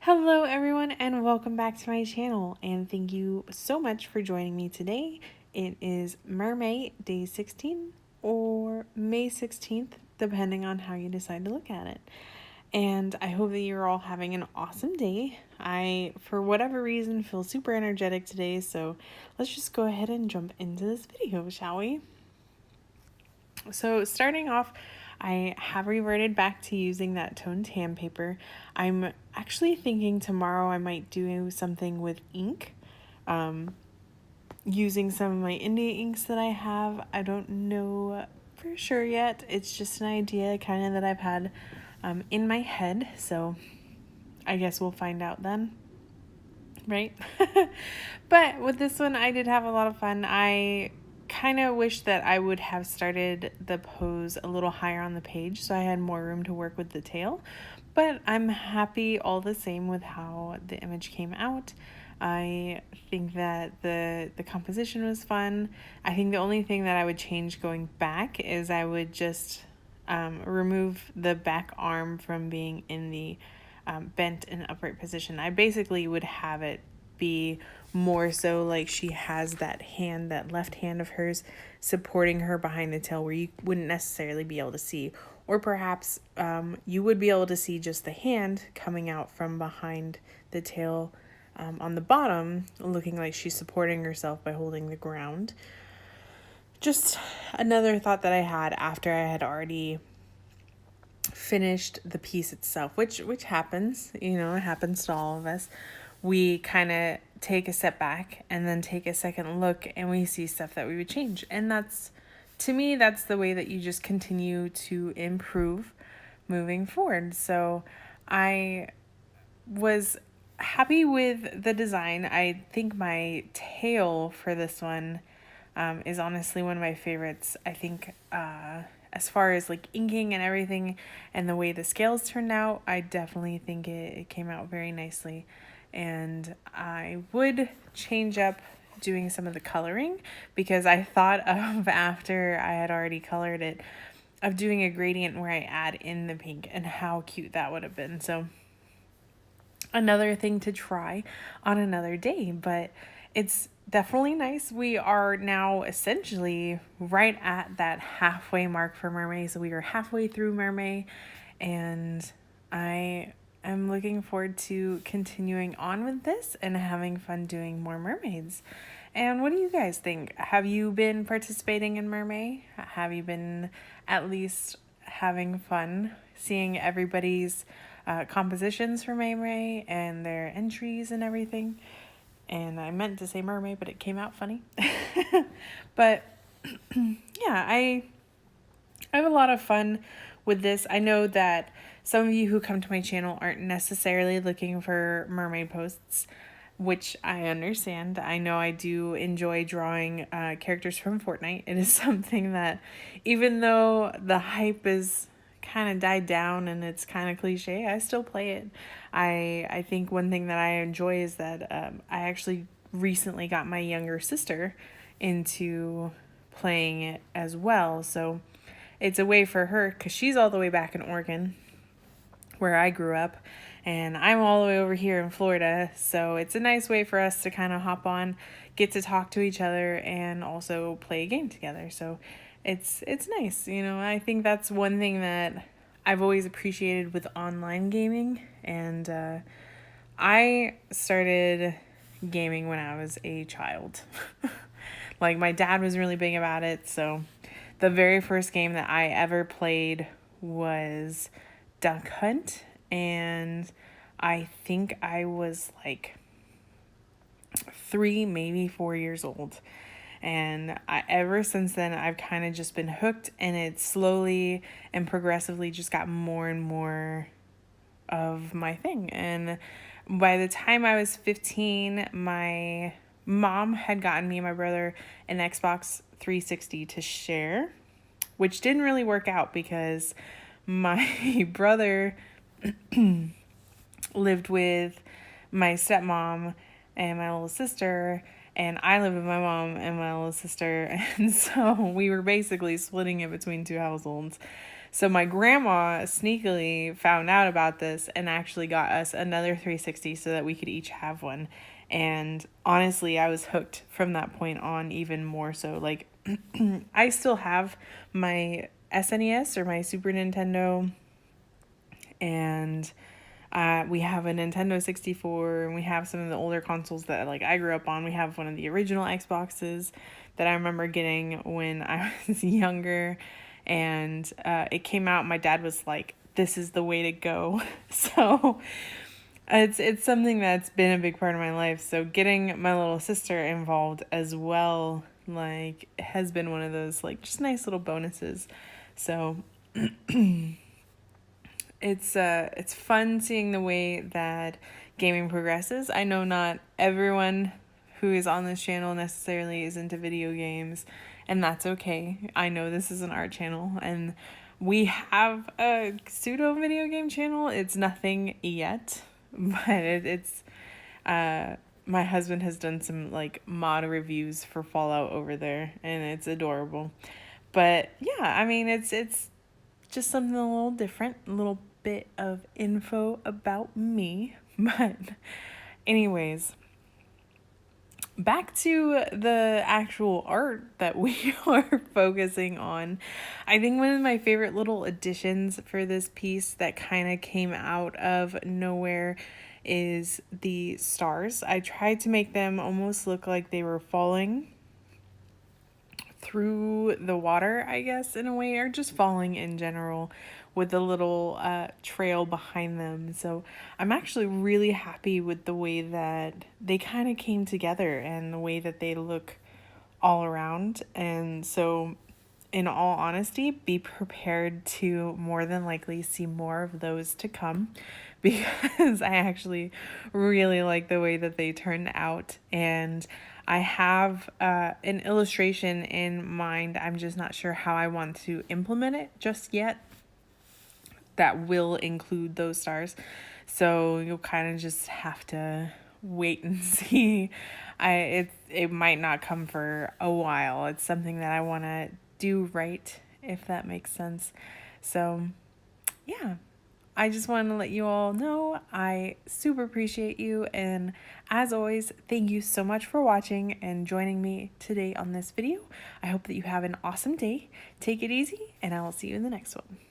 Hello everyone and welcome back to my channel, and thank you so much for joining me today. It is Mermay Day 16 or May 16th, depending on how you decide to look at it. And I hope that you're all having an awesome day. I, for whatever reason, feel super energetic today, so let's just go ahead and jump into this video, shall we? So starting off, I have reverted back to using that toned tan paper. I'm actually thinking tomorrow I might do something with ink, using some of my India inks that I have. I don't know for sure yet. It's just an idea kind of that I've had in my head, so I guess we'll find out then. Right? But with this one, I did have a lot of fun. I kind of wish that I would have started the pose a little higher on the page so I had more room to work with the tail, but I'm happy all the same with how the image came out. I think that the composition was fun. I think the only thing that I would change going back is I would just remove the back arm from being in the bent and upright position. I basically would have it be more so like she has that hand, that left hand of hers supporting her behind the tail, where you wouldn't necessarily be able to see, or perhaps you would be able to see just the hand coming out from behind the tail on the bottom, looking like she's supporting herself by holding the ground. Just another thought that I had after I had already finished the piece itself, which happens, it happens to all of us. We kind of take a step back and then take a second look, and we see stuff that we would change. And that's, to me, that's the way that you just continue to improve moving forward. So I was happy with the design. I think my tail for this one is honestly one of my favorites. I think as far as like inking and everything and the way the scales turned out, I definitely think it came out very nicely. And I would change up doing some of the coloring, because I thought of, after I had already colored it, of doing a gradient where I add in the pink, and how cute that would have been. So another thing to try on another day, but it's definitely nice. We are now essentially right at that halfway mark for Mermay. So we are halfway through Mermay, and I am looking forward to continuing on with this and having fun doing more mermaids. And what do you guys think? Have you been participating in Mermay? Have you been at least having fun seeing everybody's compositions for Mermay and their entries and everything? And I meant to say Mermay, but it came out funny. But yeah, I have a lot of fun with this. I know that some of you who come to my channel aren't necessarily looking for mermaid posts, which I understand. I know I do enjoy drawing characters from Fortnite. It is something that, even though the hype is kind of died down and it's kind of cliche, I still play it. I think one thing that I enjoy is that I actually recently got my younger sister into playing it as well. So it's a way for her, because she's all the way back in Oregon, where I grew up, and I'm all the way over here in Florida. So it's a nice way for us to kind of hop on, get to talk to each other, and also play a game together. So it's nice. I think that's one thing that I've always appreciated with online gaming. And I started gaming when I was a child. Like, my dad was really big about it. So the very first game that I ever played was Duck Hunt, and I think I was like 3, maybe 4 years old. And ever since then, I've kind of just been hooked, and it slowly and progressively just got more and more of my thing. And by the time I was 15, my mom had gotten me and my brother an Xbox 360 to share, which didn't really work out because my brother lived with my stepmom and my little sister, and I live with my mom and my little sister, and so we were basically splitting it between two households. So my grandma sneakily found out about this and actually got us another 360 so that we could each have one. And honestly, I was hooked from that point on even more so. Like, I still have my SNES or my Super Nintendo, and we have a Nintendo 64, and we have some of the older consoles that like I grew up on. We have one of the original Xboxes that I remember getting when I was younger, and it came out. My dad was like, "This is the way to go." So it's something that's been a big part of my life. So getting my little sister involved as well, like, has been one of those like just nice little bonuses. So it's fun seeing the way that gaming progresses. I know not everyone who is on this channel necessarily is into video games, and that's okay. I know this is an art channel, and we have a pseudo video game channel. It's nothing yet, but it's my husband has done some like mod reviews for Fallout over there, and it's adorable. But yeah, I mean, it's just something a little different, a little bit of info about me. But anyways, back to the actual art that we are focusing on. I think one of my favorite little additions for this piece that kind of came out of nowhere is the stars. I tried to make them almost look like they were falling through the water, I guess, in a way, or just falling in general, with a little trail behind them. So I'm actually really happy with the way that they kind of came together and the way that they look all around. And so, in all honesty, be prepared to more than likely see more of those to come, because I actually really like the way that they turned out. And I have an illustration in mind. I'm just not sure how I want to implement it just yet. That will include those stars. So you'll kind of just have to wait and see. It might not come for a while. It's something that I want to do right, if that makes sense. So yeah, I just want to let you all know I super appreciate you, and as always, thank you so much for watching and joining me today on this video. I hope that you have an awesome day. Take it easy, and I will see you in the next one.